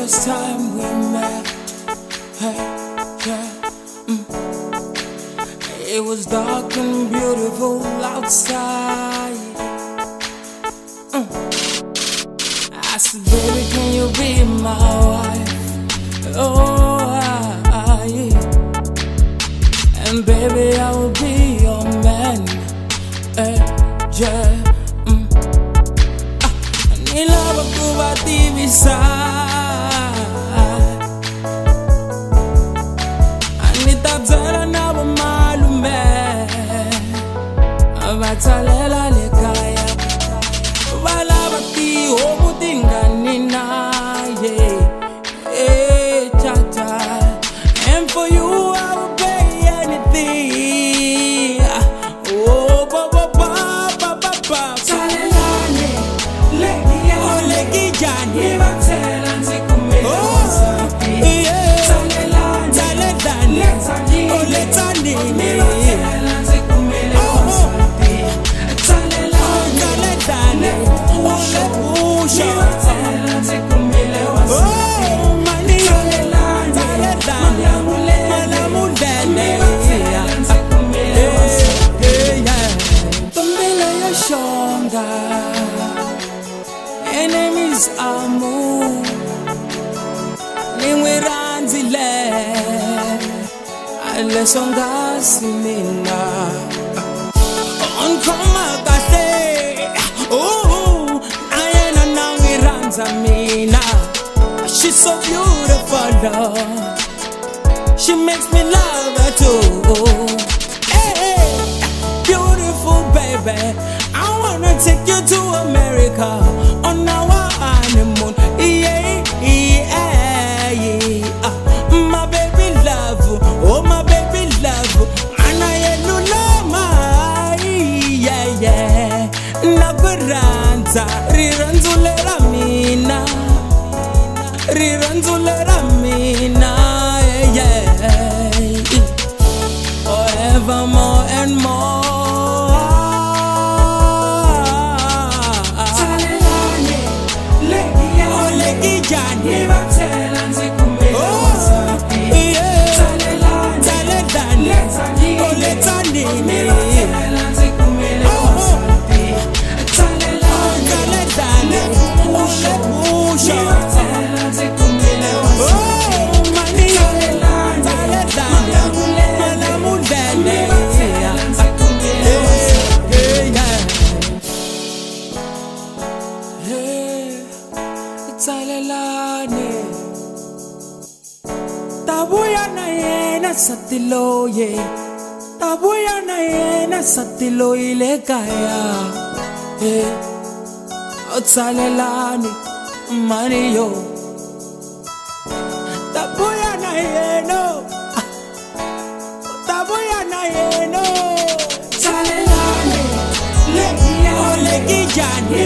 first time we met, hey, yeah, it was dark and beautiful outside. I said, baby, can you be my wife? Oh, yeah. And baby, I will be your man, hey, yeah. Nilaba kuba divisa, anitabzela nabo malume, abatsalela lekaya, balaba ti obudingani naye, cha-cha. And for you I will pay anything. Oh, ba-ba-ba-ba-ba-ba. Enemies are moved, Ningwiranzile, Alessongasimina, Onkoma kase, oh, Ayana Nangwiranzamina. She's so beautiful, Lord. She makes me love her too. Hey, beautiful baby, I wanna take you to America on our honeymoon. Yeah, yeah, yeah. My baby love, oh my baby love, and I love my, yeah, yeah. Naguranza, riranzulera mina, riranzulera mina, yeah. Forevermore and more. Tabuya na yena satilo ye, tabuya na yena satilo ile kaya, otsalelani maniyo. Tabuya na yeno, tabuya na yeno, tsalelani legiya, legiyani.